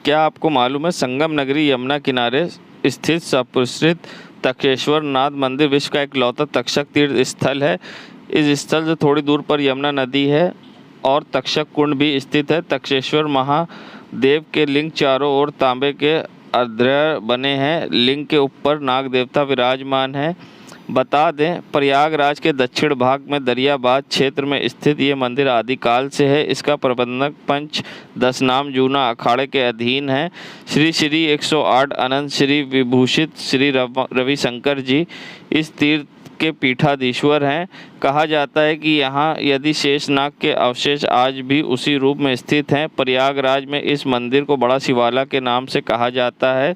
क्या आपको मालूम है संगम नगरी यमुना किनारे स्थित सुप्रसिद्ध तक्षेश्वर नाथ मंदिर विश्व का इकलौता तक्षक तीर्थ स्थल है। इस स्थल से थोड़ी दूर पर यमुना नदी है और तक्षक कुंड भी स्थित है। तक्षेश्वर महादेव के लिंग चारों ओर तांबे के अर्ध्य बने हैं। लिंग के ऊपर नाग देवता विराजमान है। बता दें, प्रयागराज के दक्षिण भाग में दरियाबाद क्षेत्र में स्थित ये मंदिर आदिकाल से है। इसका प्रबंधक पंच दशनाम जूना अखाड़े के अधीन है। श्री श्री 108 अनंत श्री विभूषित श्री रविशंकर जी इस तीर्थ के पीठाधीश्वर हैं। कहा जाता है कि यहाँ यदि शेषनाग के अवशेष आज भी उसी रूप में स्थित हैं। प्रयागराज में इस मंदिर को बड़ा शिवाला के नाम से कहा जाता है।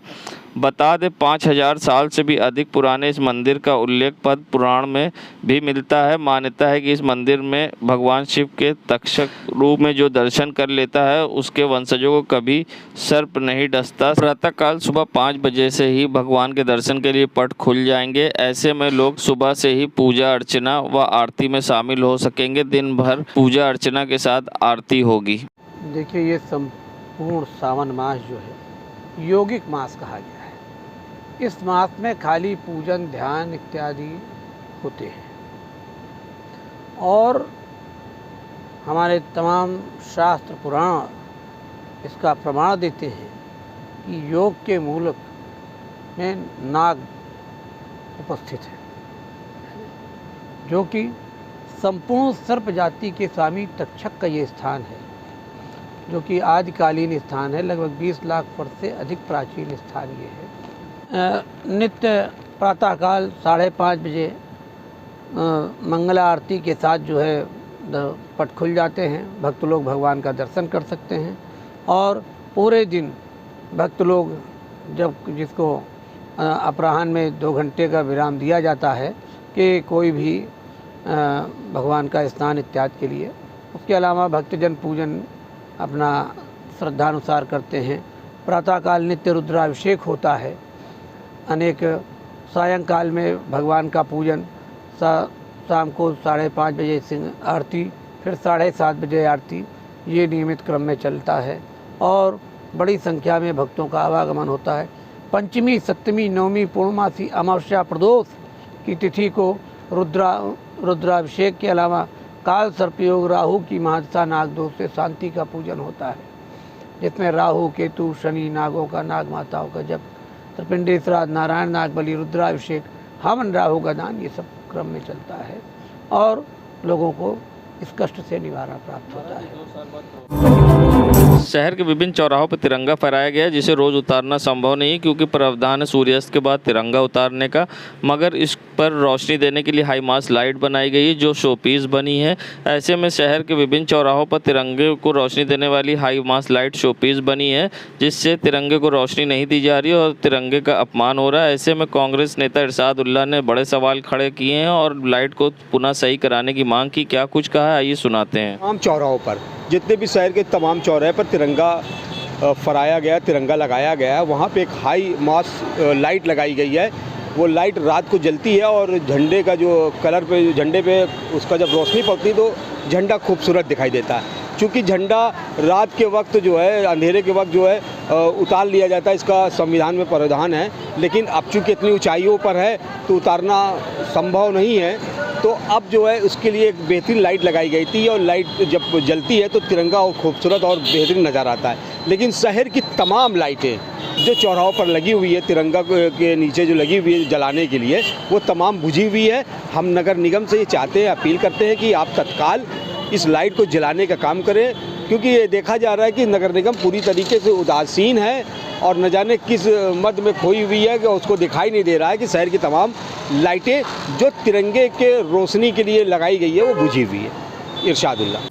बता दें, 5000 साल से भी अधिक पुराने इस मंदिर का उल्लेख पद्म पुराण में भी मिलता है। मान्यता है कि इस मंदिर में भगवान शिव के तक्षक रूप में जो दर्शन कर लेता है उसके वंशजों को कभी सर्प नहीं डसता। प्रातःकाल सुबह 5 बजे से ही भगवान के दर्शन के लिए पट खुल जाएंगे। ऐसे में लोग सुबह से ही पूजा अर्चना व आरती में शामिल हो सकेंगे। दिन भर पूजा अर्चना के साथ आरती होगी। देखिए, ये संपूर्ण सावन मास जो है यौगिक मास कहा गया है। इस मास में खाली पूजन ध्यान इत्यादि होते हैं और हमारे तमाम शास्त्र पुराण इसका प्रमाण देते हैं कि योग के मूलक में नाग उपस्थित है, जो कि संपूर्ण सर्प जाति के स्वामी तक्षक का ये स्थान है, जो कि आदिकालीन स्थान है। लगभग 20 लाख वर्ष से अधिक प्राचीन स्थान ये है। नित्य प्रातःकाल 5:30 बजे मंगला आरती के साथ जो है पट खुल जाते हैं। भक्त लोग भगवान का दर्शन कर सकते हैं और पूरे दिन भक्त लोग जब जिसको अपराह्न में 2 घंटे का विराम दिया जाता है कि कोई भी भगवान का स्नान इत्यादि के लिए, उसके अलावा भक्तजन पूजन अपना श्रद्धानुसार करते हैं। प्रातःकाल नित्य रुद्राभिषेक होता है। अनेक सायंकाल में भगवान का पूजन, शाम को 5:30 बजे सिंह आरती, फिर 7:30 बजे आरती, ये नियमित क्रम में चलता है और बड़ी संख्या में भक्तों का आवागमन होता है। पंचमी, सप्तमी, नवमी, पूर्णमासी, अमावस्या, प्रदोष की तिथि को रुद्राभिषेक के अलावा काल सर्पयोग, राहु की महादशा, नागदोष से शांति का पूजन होता है, जिसमें राहु, केतु, शनि, नागों का, नाग माताओं का जप, त्रिपिंडी श्राद्ध, नारायण नाग बलि, रुद्राभिषेक, हवन, राहु का दान, ये सब क्रम में चलता है और लोगों को इस कष्ट से निवारण प्राप्त होता है। शहर के विभिन्न चौराहों पर तिरंगा फहराया गया है, जिसे रोज उतारना संभव नहीं है क्योंकि प्रावधान है सूर्यास्त के बाद तिरंगा उतारने का। मगर इस पर रोशनी देने के लिए हाई मास्ट लाइट बनाई गई है जो शोपीस बनी है। ऐसे में शहर के विभिन्न चौराहों पर तिरंगे को रोशनी देने वाली हाई मास्ट लाइट शोपीस बनी है, जिससे तिरंगे को रोशनी नहीं दी जा रही है और तिरंगे का अपमान हो रहा है। ऐसे में कांग्रेस नेता इरशाद उल्लाह ने बड़े सवाल खड़े किए हैं और लाइट को पुनः सही कराने की मांग की। क्या कुछ कहा, आइए सुनाते हैं। तमाम चौराहों पर, जितने भी शहर के तमाम चौराहे पर तिरंगा फहराया गया, तिरंगा लगाया गया है, वहाँ पे एक हाई मास्ट लाइट लगाई गई है। वो लाइट रात को जलती है और झंडे का जो कलर पे, झंडे पे उसका जब रोशनी पड़ती है तो झंडा खूबसूरत दिखाई देता है। चूँकि झंडा रात के वक्त जो है, अंधेरे के वक्त जो है उतार लिया जाता है, इसका संविधान में प्रावधान है, लेकिन अब चूँकि इतनी ऊंचाइयों पर है तो उतारना संभव नहीं है। तो अब जो है उसके लिए एक बेहतरीन लाइट लगाई गई थी और लाइट जब जलती है तो तिरंगा और खूबसूरत और बेहतरीन नज़र आता है। लेकिन शहर की तमाम लाइटें जो चौराहों पर लगी हुई है, तिरंगा के नीचे जो लगी हुई है जलाने के लिए, वो तमाम बुझी हुई है। हम नगर निगम से ये चाहते हैं, अपील करते हैं कि आप तत्काल इस लाइट को जलाने का काम करें, क्योंकि ये देखा जा रहा है कि नगर निगम पूरी तरीके से उदासीन है और न जाने किस मद में खोई हुई है कि उसको दिखाई नहीं दे रहा है कि शहर की तमाम लाइटें जो तिरंगे के रोशनी के लिए लगाई गई है वो बुझी हुई है। इरशाद उल्लाह।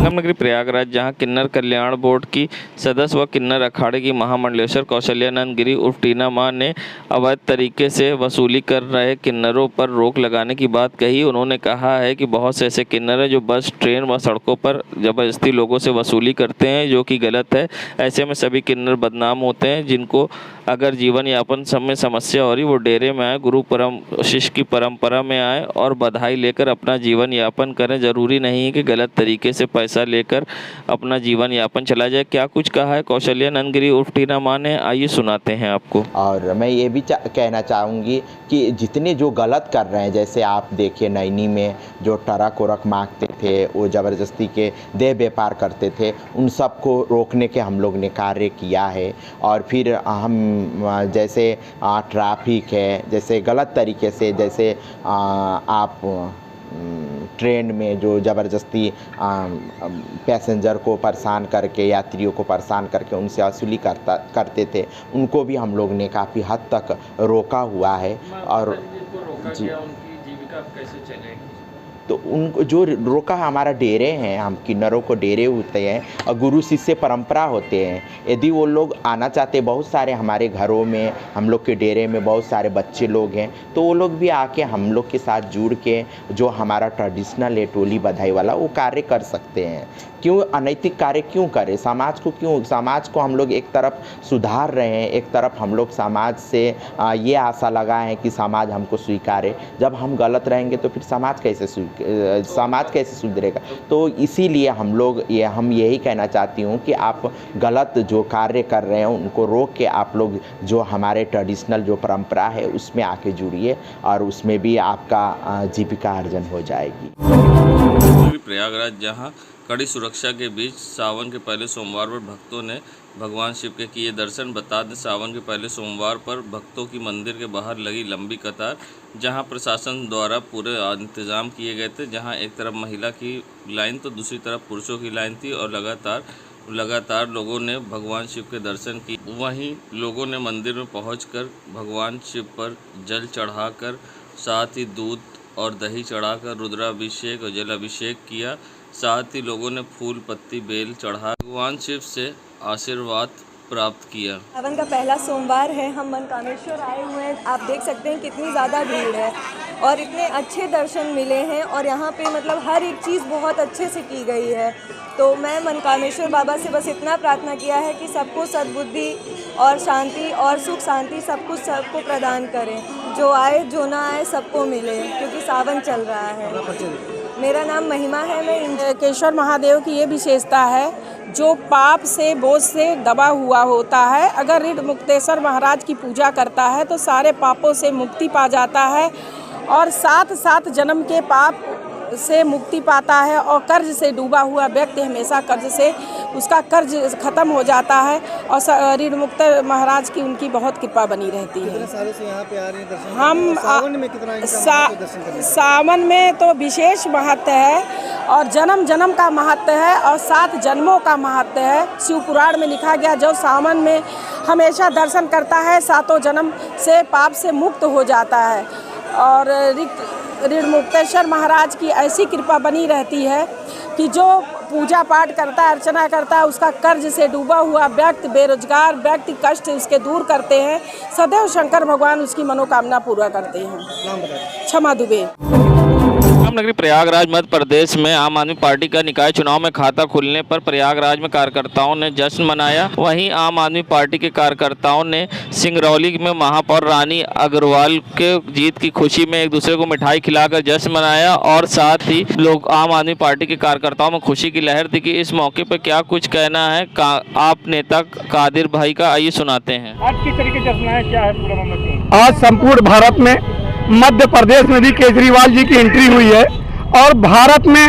संगम नगरी प्रयागराज, जहां किन्नर कल्याण बोर्ड की सदस्य व किन्नर अखाड़े की महामंडलेश्वर कौशल्यानंद गिरी उर्फ टीना मां ने अवैध तरीके से वसूली कर रहे किन्नरों पर रोक लगाने की बात कही। उन्होंने कहा है कि बहुत से ऐसे किन्नर हैं जो बस, ट्रेन व सड़कों पर जबरदस्ती लोगों से वसूली करते हैं, जो कि गलत है। ऐसे में सभी किन्नर बदनाम होते हैं। जिनको अगर जीवन यापन में समस्या हो रही, वो डेरे में आए, गुरु शिष्य की परंपरा में आए और बधाई लेकर अपना जीवन यापन करें। ज़रूरी नहीं है कि गलत तरीके से पैसा पैसा लेकर अपना जीवन यापन चला जाए। क्या कुछ कहा है कौशल्या नंदगिरी उर्फ टीना मां ने, आइए सुनाते हैं आपको। और मैं ये भी कहना चाहूँगी कि जितने जो गलत कर रहे हैं, जैसे आप देखिए नैनी में जो ट्रक उरक मांगते थे, वो ज़बरदस्ती के देह व्यापार करते थे, उन सब को रोकने के हम लोग ने कार्य किया है। और फिर हम जैसे ट्रैफिक है, जैसे गलत तरीके से, जैसे आप ट्रेन में जो ज़बरदस्ती पैसेंजर को परेशान करके, यात्रियों को परेशान करके उनसे वसूली करते थे, उनको भी हम लोग ने काफ़ी हद तक रोका हुआ है। और जी, उनकी जीविका कैसे चलेगी? तो उनको जो रोका हमारा डेरे हैं, हम किन्नरों को डेरे होते हैं और गुरु शिष्य परंपरा होते हैं। यदि वो लोग आना चाहते, बहुत सारे हमारे घरों में, हम लोग के डेरे में बहुत सारे बच्चे लोग हैं, तो वो लोग भी आके हम लोग के साथ जुड़ के जो हमारा ट्रेडिशनल है टोली बधाई वाला, वो कार्य कर सकते हैं। क्यों अनैतिक कार्य क्यों करें? समाज को हम लोग एक तरफ सुधार रहे हैं, एक तरफ हम लोग समाज से ये आशा लगाए हैं कि समाज हमको स्वीकारे। जब हम गलत रहेंगे तो फिर समाज कैसे सुधरेगा? तो इसीलिए हम यही कहना चाहती हूँ कि आप गलत जो कार्य कर रहे हैं उनको रोक के आप लोग जो हमारे ट्रेडिशनल जो परंपरा है उसमें आके जुड़िए और उसमें भी आपका जीविका अर्जन हो जाएगी। प्रयागराज जहाँ कड़ी सुरक्षा के बीच सावन के पहले सोमवार पर भक्तों ने भगवान शिव के किए दर्शन। बता दें, सावन के पहले सोमवार पर भक्तों की मंदिर के बाहर लगी लंबी कतार, जहां प्रशासन द्वारा पूरे इंतजाम किए गए थे। जहां एक तरफ महिला की लाइन तो दूसरी तरफ पुरुषों की लाइन थी और लगातार लोगों ने भगवान शिव के दर्शन किए। वहीं लोगों ने मंदिर में पहुंचकर भगवान शिव पर जल चढ़ाकर, साथ ही दूध और दही चढ़ाकर रुद्राभिषेक और जलाभिषेक किया। साथ ही लोगों ने फूल पत्ती बेल चढ़ा भगवान शिव से आशीर्वाद प्राप्त किया। सावन का पहला सोमवार है, हम मनकामेश्वर आए हुए हैं। आप देख सकते हैं कितनी ज़्यादा भीड़ है और इतने अच्छे दर्शन मिले हैं और यहाँ पे मतलब हर एक चीज़ बहुत अच्छे से की गई है। तो मैं मनकामेश्वर बाबा से बस इतना प्रार्थना किया है कि सबको सद्बुद्धि और शांति और सुख शांति सब कुछ सबको प्रदान करें। जो आए जो ना आए सबको मिले, क्योंकि सावन चल रहा है। मेरा नाम महिमा है। मैं केशवर महादेव की ये विशेषता है, जो पाप से बोझ से दबा हुआ होता है, अगर ऋण मुक्तेश्वर महाराज की पूजा करता है तो सारे पापों से मुक्ति पा जाता है और साथ जन्म के पाप से मुक्ति पाता है। और कर्ज से डूबा हुआ व्यक्ति हमेशा कर्ज से उसका कर्ज खत्म हो जाता है और ऋण मुक्त महाराज की उनकी बहुत कृपा बनी रहती है। कितने सालों से यहाँ पे आ रहे हैं दर्शन? हम सावन में कितना दर्शन करने? सावन में तो विशेष महत्व है और जन्म का महत्व है और 7 जन्मों का महत्व है। शिव पुराण में लिखा गया, जो सावन में हमेशा दर्शन करता है 7 जन्म से पाप से मुक्त हो जाता है। और ऋण मुक्तेश्वर महाराज की ऐसी कृपा बनी रहती है कि जो पूजा पाठ करता है, अर्चना करता है, उसका कर्ज से डूबा हुआ व्यक्ति, बेरोजगार व्यक्ति कष्ट उसके दूर करते हैं। सदैव शंकर भगवान उसकी मनोकामना पूरा करते हैं। नाम बताइए। क्षमा दुबे। नगरी प्रयागराज मध्य प्रदेश में आम आदमी पार्टी का निकाय चुनाव में खाता खुलने पर प्रयागराज में कार्यकर्ताओं ने जश्न मनाया। वहीं आम आदमी पार्टी के कार्यकर्ताओं ने सिंगरौली में महापौर रानी अग्रवाल के जीत की खुशी में एक दूसरे को मिठाई खिलाकर जश्न मनाया और साथ ही लोग आम आदमी पार्टी के कार्यकर्ताओं में खुशी की लहर दिखी। इस मौके पर क्या कुछ कहना है आप नेता कादिर भाई का, आइए सुनाते हैं। आज किस तरीके जश्न है, क्या है पूरा मामला? आज संपूर्ण भारत में, मध्य प्रदेश में भी केजरीवाल जी की एंट्री हुई है और भारत में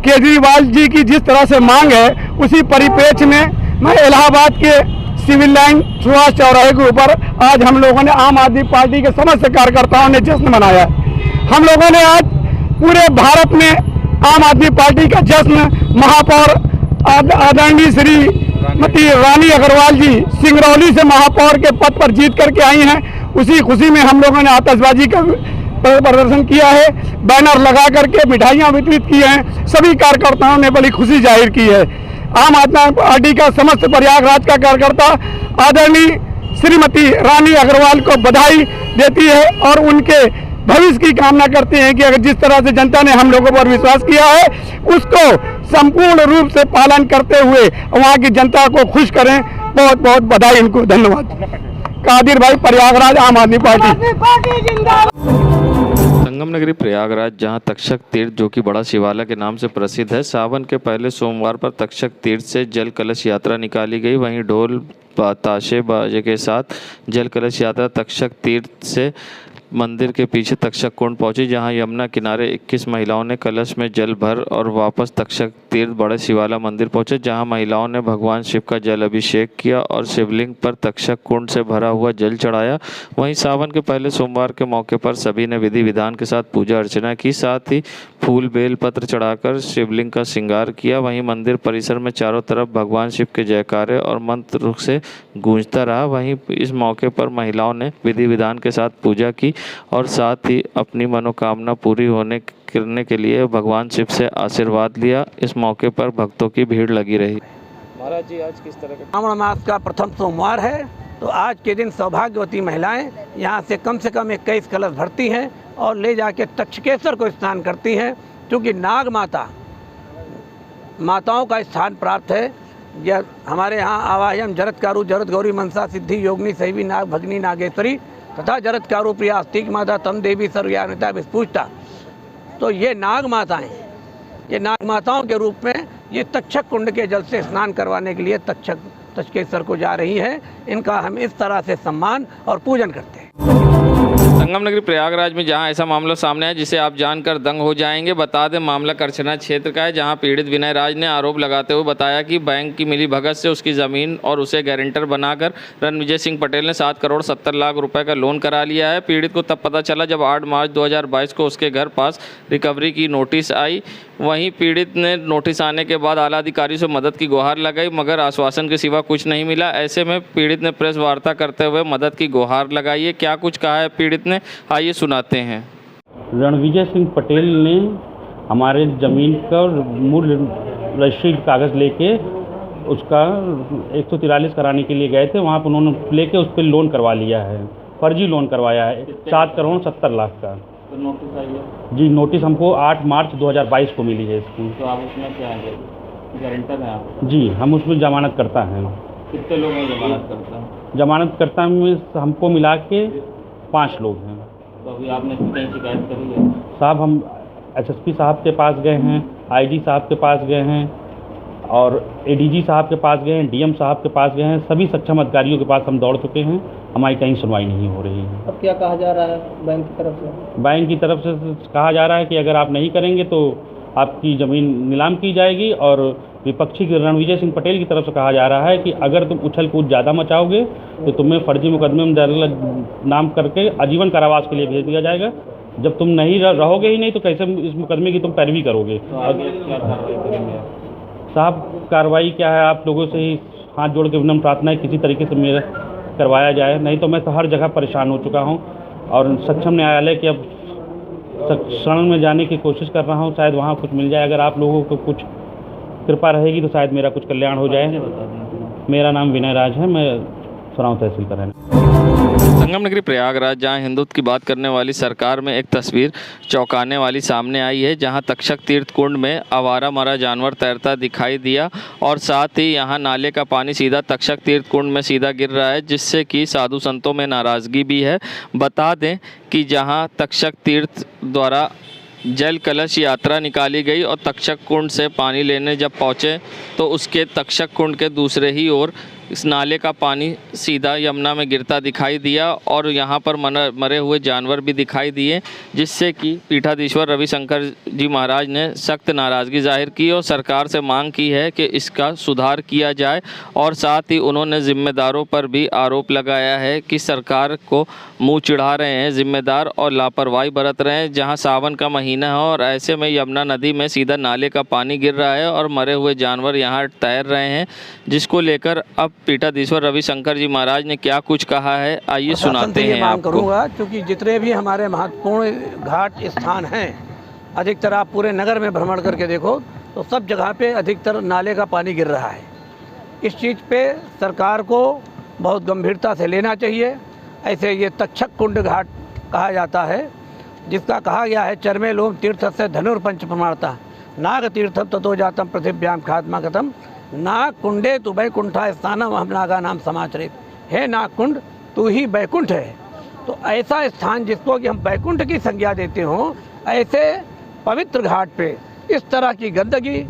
केजरीवाल जी की जिस तरह से मांग है, उसी परिप्रेक्ष्य में मैं इलाहाबाद के सिविल लाइन सुभाष चौराहे के ऊपर आज हम लोगों ने आम आदमी पार्टी के समस्त कार्यकर्ताओं ने जश्न मनाया। हम लोगों ने आज पूरे भारत में आम आदमी पार्टी का जश्न महापौर आदरणीय श्रीमती रानी अग्रवाल जी सिंगरौली से महापौर के पद पर जीत करके आई हैं, उसी खुशी में हम लोगों ने आतिशबाजी का प्रदर्शन किया है, बैनर लगा करके मिठाइयाँ वितरित की हैं। सभी कार्यकर्ताओं ने बड़ी खुशी जाहिर की है। आम आदमी पार्टी का समस्त प्रयागराज का कार्यकर्ता आदरणीय श्रीमती रानी अग्रवाल को बधाई देती है और उनके भविष्य की कामना करते हैं कि अगर जिस तरह से जनता ने हम लोगों पर विश्वास किया है, उसको संपूर्ण रूप से पालन करते हुए वहाँ की जनता को खुश करें। बहुत बहुत बधाई, इनको धन्यवाद। कादिर भाई, प्रयागराज, आम आदमी पार्टी। संगम संगम नगरी प्रयागराज जहां तक्षक तीर्थ जो कि बड़ा शिवालय के नाम से प्रसिद्ध है, सावन के पहले सोमवार पर तक्षक तीर्थ से जल कलश यात्रा निकाली गई। वहीं ढोल ताशे बाजे के साथ जल कलश यात्रा तक्षक तीर्थ से मंदिर के पीछे तक्षक कुंड पहुंची, जहां यमुना किनारे 21 महिलाओं ने कलश में जल भर और वापस तक्षक तीर्थ बड़े शिवाला मंदिर पहुंचे, जहां महिलाओं ने भगवान शिव का जल अभिषेक किया और शिवलिंग पर तक्षक कुंड से भरा हुआ जल चढ़ाया। वहीं सावन के पहले सोमवार के मौके पर सभी ने विधि विधान के साथ पूजा अर्चना की, साथ ही फूल बेल पत्र चढ़ाकर शिवलिंग का श्रृंगार किया। वहीं मंदिर परिसर में चारों तरफ भगवान शिव के जयकारे और मंत्र से गूंजता रहा। वहीं इस मौके पर महिलाओं ने विधि विधान के साथ पूजा की और साथ ही अपनी मनोकामना पूरी करने के लिए भगवान शिव से आशीर्वाद लिया। इस मौके पर भक्तों की भीड़ लगी रही। महाराज जी, आज किस तरह का श्रावण मास का प्रथम सोमवार है, तो आज के दिन सौभाग्यवती महिलाएं यहाँ से कम 21 कलश भरती हैं और ले जाके तक्षकेश्वर को स्नान करती हैं, क्योंकि नाग माताओं का स्थान प्राप्त है। यह हमारे यहाँ आवाहयम जरत्कारु जरत गौरी मनसा सिद्धि योगिनी सैवी नाग भगनी नागेश्वरी तथा जरत्कारु प्रिया आस्तिक माता तम देवी सर्वज्ञानिता विस्पूजता। तो ये नाग माताओं के रूप में ये तक्षक कुंड के जल से स्नान करवाने के लिए तक्षकेश्वर को जा रही है। इनका हम इस तरह से सम्मान और पूजन करते हैं। संगम नगरी प्रयागराज में जहां ऐसा मामला सामने है जिसे आप जानकर दंग हो जाएंगे। बता दें, मामला करछना क्षेत्र का है, जहां पीड़ित विनय राज ने आरोप लगाते हुए बताया कि बैंक की मिली भगत से उसकी ज़मीन और उसे गारंटर बनाकर रणविजय सिंह पटेल ने 7 करोड़ 70 लाख रुपए का लोन करा लिया है। पीड़ित को तब पता चला जब 8 मार्च 2022 को उसके घर पास रिकवरी की नोटिस आई। वहीं पीड़ित ने नोटिस आने के बाद आला अधिकारी से मदद की गुहार लगाई, मगर आश्वासन के सिवा कुछ नहीं मिला। ऐसे में पीड़ित ने प्रेस वार्ता करते हुए मदद की गुहार लगाई है। क्या कुछ कहा है पीड़ित ने, आइए सुनाते हैं। रणविजय सिंह पटेल ने हमारे ज़मीन का मूल रजिस्ट्री कागज़ लेके उसका 143 कराने के लिए गए थे। वहाँ पर उन्होंने लेके उस पर लोन करवा लिया है, फर्जी लोन करवाया है 7 करोड़ 70 लाख का। तो नोटिस आई है जी, नोटिस हमको 8 मार्च 2022 को मिली है इसकी। तो आप उसमें क्या है, गारंटर हैं आप? जी, हम उसमें जमानत करता हैं। कितने लोग हैं जमानत करता? जमानत करता में हमको मिला के 5 लोग हैं। तो अभी आपने कहीं शिकायत करी है? साहब, हम एसएसपी साहब के पास गए हैं, आईजी साहब के पास गए हैं और एडीजी साहब के पास गए हैं, डीएम साहब के पास गए हैं। सभी सक्षम अधिकारियों के पास हम दौड़ चुके हैं, हमारी कहीं सुनवाई नहीं हो रही है। अब क्या कहा जा रहा है बैंक की तरफ से? बैंक की तरफ से कहा जा रहा है कि अगर आप नहीं करेंगे तो आपकी ज़मीन नीलाम की जाएगी, और विपक्षी रणविजय सिंह पटेल की तरफ से कहा जा रहा है कि अगर तुम उछल कूद ज़्यादा मचाओगे तो तुम्हें फर्जी मुकदमे में नाम करके आजीवन कारावास के लिए भेज दिया जाएगा। जब तुम नहीं रहोगे ही नहीं तो कैसे इस मुकदमे की तुम पैरवी करोगे? साहब, कार्रवाई क्या है, आप लोगों से ही हाथ जोड़ के विनम्र प्रार्थना है किसी तरीके से मेरा करवाया जाए, नहीं तो मैं तो हर जगह परेशान हो चुका हूँ और सक्षम न्यायालय के अब शरण में जाने की कोशिश कर रहा हूँ। शायद वहाँ कुछ मिल जाए, अगर आप लोगों को कुछ कृपा रहेगी तो शायद मेरा कुछ कल्याण हो जाए। मेरा नाम विनय राज है, मैं सुराव तहसील का रहने। संगम नगरी प्रयागराज जहां हिंदुत्व की बात करने वाली सरकार में एक तस्वीर चौंकाने वाली सामने आई है, जहां तक्षक तीर्थ कुंड में आवारा मरा जानवर तैरता दिखाई दिया और साथ ही यहां नाले का पानी सीधा तक्षक तीर्थ कुंड में सीधा गिर रहा है, जिससे कि साधु संतों में नाराज़गी भी है। बता दें कि जहां तक्षक तीर्थ द्वारा जल कलश यात्रा निकाली गई और तक्षक कुंड से पानी लेने जब पहुँचे तो उसके तक्षक कुंड के दूसरे ही ओर इस नाले का पानी सीधा यमुना में गिरता दिखाई दिया और यहाँ पर मरे हुए जानवर भी दिखाई दिए, जिससे कि पीठाधीश्वर रविशंकर जी महाराज ने सख्त नाराज़गी जाहिर की और सरकार से मांग की है कि इसका सुधार किया जाए। और साथ ही उन्होंने ज़िम्मेदारों पर भी आरोप लगाया है कि सरकार को मुँह चिढ़ा रहे हैं ज़िम्मेदार और लापरवाही बरत रहे हैं। जहाँ सावन का महीना है और ऐसे में यमुना नदी में सीधा नाले का पानी गिर रहा है और मरे हुए जानवर यहाँ तैर रहे हैं, जिसको लेकर अब पीठाधीश्वर रविशंकर जी महाराज ने क्या कुछ कहा है, आइए सुनाते हैं मांग आपको। करूँगा, क्योंकि जितने भी हमारे महत्वपूर्ण घाट स्थान हैं, अधिकतर आप पूरे नगर में भ्रमण करके देखो तो सब जगह पे अधिकतर नाले का पानी गिर रहा है। इस चीज़ पे सरकार को बहुत गंभीरता से लेना चाहिए। ऐसे ये तक्षक कुंड घाट कहा जाता है, जिसका कहा गया है चरमे लोम तीर्थ से धनुर्पंच प्रमाणता नाग तीर्थम ततो जातम पृथिव्याम खात्मा कथम नाग कुंडे तु वैकुंठा स्थानम हम नागा नाम समाचरित। हे नाग कुंड, तू ही वैकुंठ है तो ऐसा स्थान जिसको कि हम बैकुंठ की संज्ञा देते हों, ऐसे पवित्र घाट पे इस तरह की गंदगी,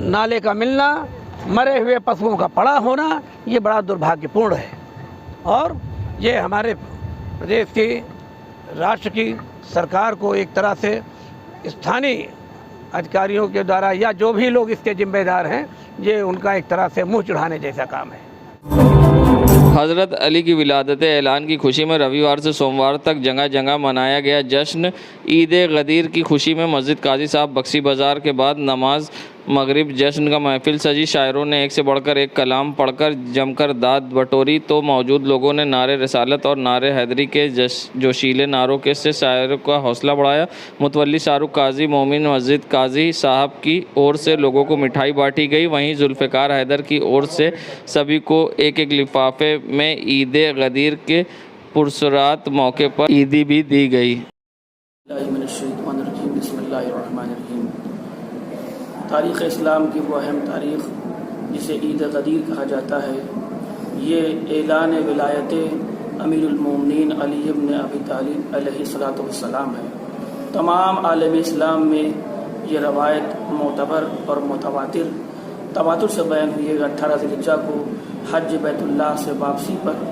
नाले का मिलना, मरे हुए पशुओं का पड़ा होना, ये बड़ा दुर्भाग्यपूर्ण है। और ये हमारे प्रदेश की, राष्ट्र की सरकार को एक तरह से स्थानीय अधिकारियों के द्वारा या जो भी लोग इसके जिम्मेदार हैं, ये उनका एक तरह से मुंह चढ़ाने जैसा काम है। हज़रत अली की विलादत ऐलान की खुशी में रविवार से सोमवार तक जगह जगह मनाया गया जश्न। ईद गदीर की खुशी में मस्जिद काजी साहब बक्सी बाज़ार के बाद नमाज मगरिब जश्न का महफिल सजी। शायरों ने एक से बढ़कर एक कलाम पढ़कर जमकर दाद बटोरी तो मौजूद लोगों ने नारे रसालत और नारे हैदरी के जोशीले नारों के से शायरों का हौसला बढ़ाया। मुतवल्ली शाहरुख काजी मोमिन मस्जिद काजी साहब की ओर से लोगों को मिठाई बांटी गई। वहीं जुल्फ़िकार हैदर की ओर से सभी को एक एक लिफाफे में ईद गदीर के पुरसरात मौके पर ईदी भी दी गई। तारीख़ इस्लाम की वो अहम तारीख़ जिसे ईद गदीर कहा जाता है, ये ऐलान विलायत अमीरुल मोमिनीन अली इब्न अबी तालिब अलैहिस्सलातु वस्सलाम है। तमाम आलम इस्लाम में ये रवायत मोतबर और मुतवातिर तवातुर से बयान हुई है। 18 ज़िलहिज्जा को हज बैतुल्लाह से वापसी पर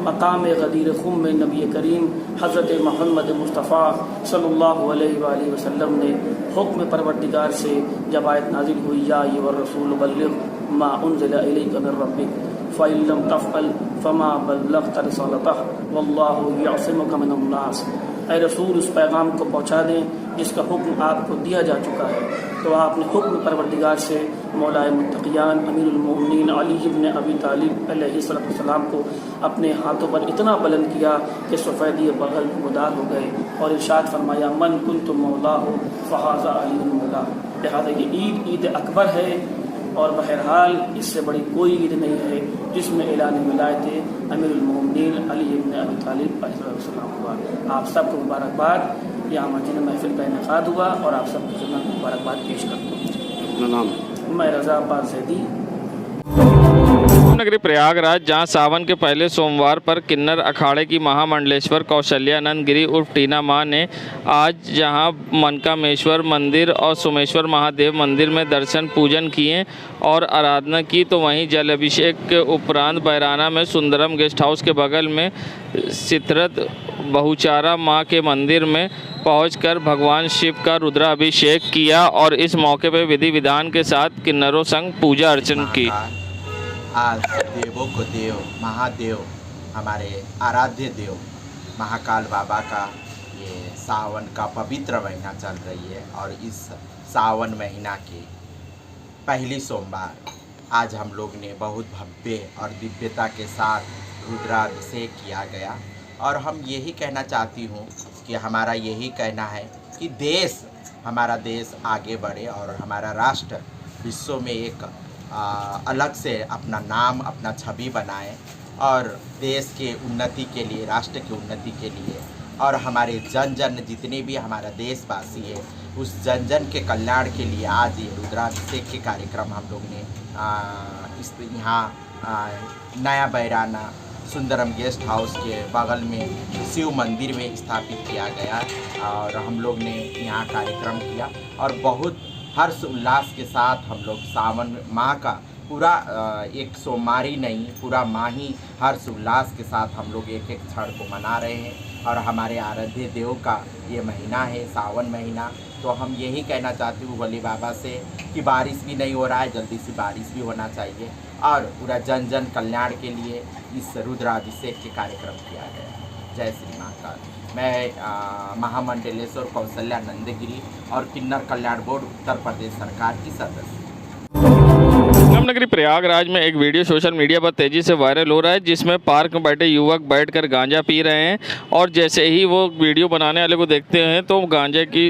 मकाम गदीर खुम में नबी करीम हज़रत मोहम्मद मुस्तफ़ा सल्लल्लाहु अलैहि वसल्लम ने हुक्म परवरदिगार से जब आयत नाजिल हुई, या अय्युहर रसूल बल्लिग़ मा उन्ज़िला इलैका मिन रब्बिक फ़इन लम तफ़अल फ़मा बल्लग़्त रिसालतहु वल्लाहु यअसिमुका मिनन नास। ऐ रसूल, उस पैगाम को पहुँचा दें जिसका हुक्म आपको दिया जा चुका है। तो आपने हुक्म परवरदिगार से मौलाए मुत्तक़ियान अमीरुल मोमिनीन अली इब्न अबी तालिब अलैहिस्सलाम को अपने हाथों पर इतना बुलंद किया कि सफ़ेदी बगल मुदार हो गए और इरशाद फरमाया, मन कुन्तु मौलाहु फ़हाज़ा अली मौला। लिहाजा ये ईद अकबर है और बहरहाल इससे बड़ी कोई ईद नहीं है जिसमें ऐलान विलायत अमीरुल मोमिनीन अली इब्न अबी तालिब अलैहिस्सलाम हुआ। आप सबको मुबारकबाद। यहाँ मस्जिद महफिल का इनेकाद हुआ और आप सबकी खिदमत में मुबारकबाद पेश करता हूँ। अपना नाम? मैं रज़ा अब्बास ज़ैदी। नगरी प्रयागराज, जहां सावन के पहले सोमवार पर किन्नर अखाड़े की महामंडलेश्वर कौशल्यानंद गिरी उर्फ टीना माँ ने आज जहां मनकामेश्वर मंदिर और सोमेश्वर महादेव मंदिर में दर्शन पूजन किए और आराधना की, तो वहीं जल अभिषेक के उपरांत बैराना में सुंदरम गेस्ट हाउस के बगल में सितरत बहुचारा माँ के मंदिर में पहुंचकर भगवान शिव का रुद्राभिषेक किया और इस मौके पर विधि विधान के साथ किन्नरों संग पूजा अर्चना की। आज देवों को देव महादेव, हमारे आराध्य देव महाकाल बाबा का ये सावन का पवित्र महीना चल रही है और इस सावन महीना की पहली सोमवार आज हम लोग ने बहुत भव्य और दिव्यता के साथ रुद्राभिषेक किया गया। और हम यही कहना चाहती हूँ कि हमारा यही कहना है कि हमारा देश आगे बढ़े और हमारा राष्ट्र विश्व में एक अलग से अपना नाम, अपना छवि बनाए और देश के उन्नति के लिए, राष्ट्र की उन्नति के लिए और हमारे जन जन जितने भी हमारा देशवासी है उस जन जन के कल्याण के लिए आज ये रुद्राभिषेक के कार्यक्रम हम लोग ने यहाँ नया बैराना सुंदरम गेस्ट हाउस के बगल में शिव मंदिर में स्थापित किया गया और हम लोग ने यहाँ कार्यक्रम किया और बहुत हर्ष उल्लास के साथ हम लोग सावन माह का पूरा एक सोमवारी नहीं, पूरा माह ही हर्ष उल्लास के साथ हम लोग एक एक क्षण को मना रहे हैं। और हमारे आराध्य देव का ये महीना है सावन महीना, तो हम यही कहना चाहते हैं भोले बाबा से कि बारिश भी नहीं हो रहा है, जल्दी से बारिश भी होना चाहिए और पूरा जन जन कल्याण के लिए इस रुद्राभिषेक के कार्यक्रम किया गया। जय श्री महाकाल। मैं महामंडलेश्वर कौशल्यानंद गिरी और किन्नर कल्याण बोर्ड उत्तर प्रदेश सरकार की सदस्य। नगरी प्रयागराज में एक वीडियो सोशल मीडिया पर तेज़ी से वायरल हो रहा है जिसमें पार्क में बैठे युवक बैठकर गांजा पी रहे हैं और जैसे ही वो वीडियो बनाने वाले को देखते हैं तो गांजे की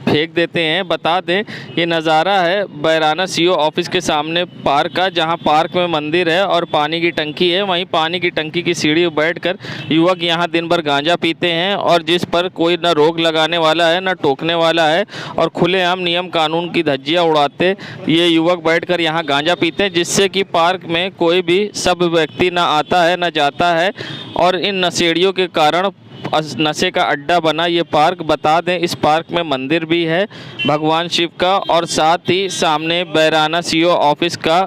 फेंक देते हैं। बता दें ये नज़ारा है बैराना सीओ ऑफिस के सामने पार्क का, जहां पार्क में मंदिर है और पानी की टंकी है। वहीं पानी की टंकी की सीढ़ी पर बैठकर युवक यहां दिन भर गांजा पीते हैं और जिस पर कोई न रोक लगाने वाला है न टोकने वाला है और खुलेआम नियम कानून की धज्जियाँ उड़ाते ये युवक बैठकर यहाँ गांजा पीते हैं। हैं, जिससे कि पार्क में कोई भी सब व्यक्ति ना आता है ना जाता है और इन नशेड़ियों के कारण नशे का अड्डा बना ये पार्क। बता दें इस पार्क में मंदिर भी है भगवान शिव का और साथ ही सामने बैराना सीओ ऑफिस का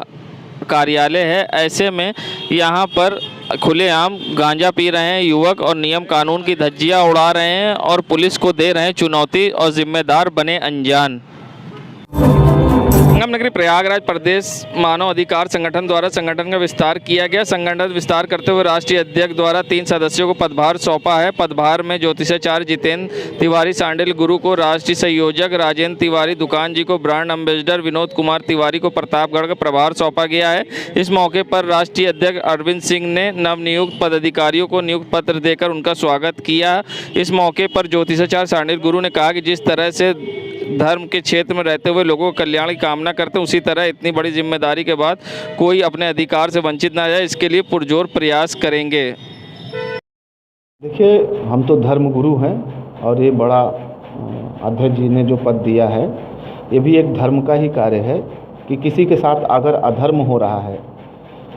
कार्यालय है। ऐसे में यहाँ पर खुलेआम गांजा पी रहे हैं युवक और नियम कानून की धज्जियाँ उड़ा रहे हैं और पुलिस को दे रहे हैं चुनौती और जिम्मेदार बने अनजान। संगम नगरी प्रयागराज प्रदेश मानव अधिकार संगठन द्वारा संगठन का विस्तार किया गया। संगठन विस्तार करते हुए राष्ट्रीय अध्यक्ष द्वारा 3 सदस्यों को पदभार सौंपा है। पदभार में ज्योतिषाचार्य जितेंद्र तिवारी सांडिल गुरु को, राष्ट्रीय संयोजक राजेंद्र तिवारी दुकान जी को, ब्रांड एम्बेसडर विनोद कुमार तिवारी को प्रतापगढ़ का प्रभार सौंपा गया है। इस मौके पर राष्ट्रीय अध्यक्ष अरविंद सिंह ने नवनियुक्त पदाधिकारियों को नियुक्त पत्र देकर उनका स्वागत किया। इस मौके पर ज्योतिषाचार्य सांडिल गुरु ने कहा कि जिस तरह से धर्म के क्षेत्र में रहते हुए लोगों के कल्याण की कामना करते हैं, उसी तरह इतनी बड़ी जिम्मेदारी के बाद कोई अपने अधिकार से वंचित ना जाए, इसके लिए पुरजोर प्रयास करेंगे। देखिए, हम तो धर्म गुरु हैं और ये बड़ा अध्यक्ष जी ने जो पद दिया है ये भी एक धर्म का ही कार्य है कि किसी के साथ अगर अधर्म हो रहा है,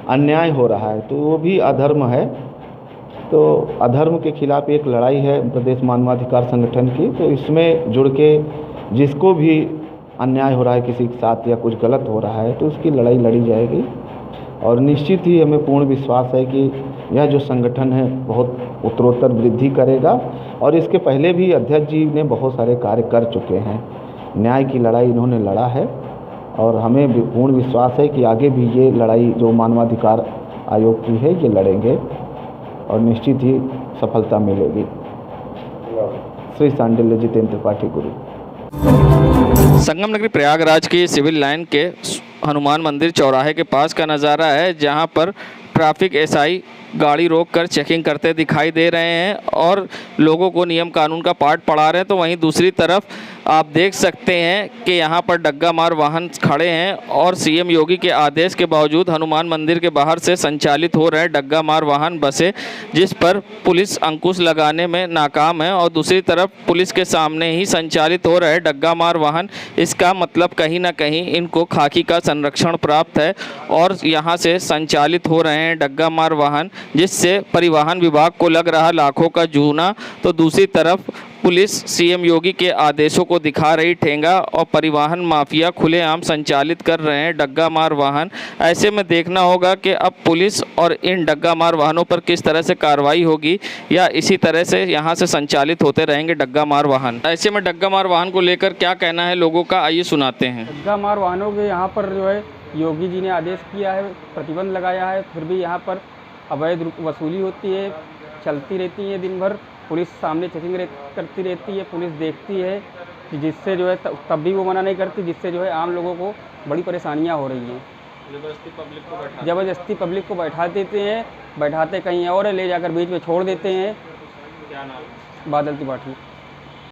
अन्याय हो रहा है तो वो भी अधर्म है। तो अधर्म के खिलाफ एक लड़ाई है प्रदेश मानवाधिकार संगठन की। तो इसमें जुड़ के जिसको भी अन्याय हो रहा है किसी के साथ या कुछ गलत हो रहा है तो उसकी लड़ाई लड़ी जाएगी और निश्चित ही हमें पूर्ण विश्वास है कि यह जो संगठन है बहुत उत्तरोत्तर वृद्धि करेगा। और इसके पहले भी अध्यक्ष जी ने बहुत सारे कार्य कर चुके हैं, न्याय की लड़ाई इन्होंने लड़ा है और हमें पूर्ण विश्वास है कि आगे भी ये लड़ाई जो मानवाधिकार आयोग की है ये लड़ेंगे और निश्चित ही सफलता मिलेगी। श्री सांडिल्य जितेंद्र त्रिपाठी गुरु। संगम नगरी प्रयागराज की सिविल लाइन के हनुमान मंदिर चौराहे के पास का नज़ारा है, जहां पर ट्रैफिक एसआई गाड़ी रोककर चेकिंग करते दिखाई दे रहे हैं और लोगों को नियम कानून का पाठ पढ़ा रहे हैं। तो वहीं दूसरी तरफ आप देख सकते हैं कि यहाँ पर डग्गा मार वाहन खड़े हैं और सीएम योगी के आदेश के बावजूद हनुमान मंदिर के बाहर से संचालित हो रहे डग्गा मार वाहन बसें, जिस पर पुलिस अंकुश लगाने में नाकाम है और दूसरी तरफ पुलिस के सामने ही संचालित हो रहे डग्गा मार वाहन। इसका मतलब कहीं ना कहीं इनको खाकी का संरक्षण प्राप्त है और यहाँ से संचालित हो रहे हैं डग्गा मार वाहन, जिससे परिवहन विभाग को लग रहा लाखों का जूना। तो दूसरी तरफ पुलिस सीएम योगी के आदेशों को दिखा रही ठेंगा और परिवहन माफिया खुलेआम संचालित कर रहे हैं डग्गा मार वाहन। ऐसे में देखना होगा कि अब पुलिस और इन डग्गा मार वाहनों पर किस तरह से कार्रवाई होगी या इसी तरह से यहाँ से संचालित होते रहेंगे डग्गा मार वाहन। ऐसे में डग्गा मार वाहन को लेकर क्या कहना है लोगों का, आइए सुनाते हैं। डग्गा मार वाहनों के यहाँ पर जो है योगी जी ने आदेश किया है, प्रतिबंध लगाया है, फिर भी यहाँ पर अवैध वसूली होती है, चलती रहती है दिन भर। पुलिस सामने चेकिंग करती रहती है, पुलिस देखती है कि जिससे जो है तब भी वो मना नहीं करती, जिससे जो है आम लोगों को बड़ी परेशानियां हो रही हैं। ज़बरदस्ती पब्लिक को बैठा देते हैं, बैठाते कहीं और ले जाकर बीच में छोड़ देते हैं। क्या नाम? बादल त्रिपाठी।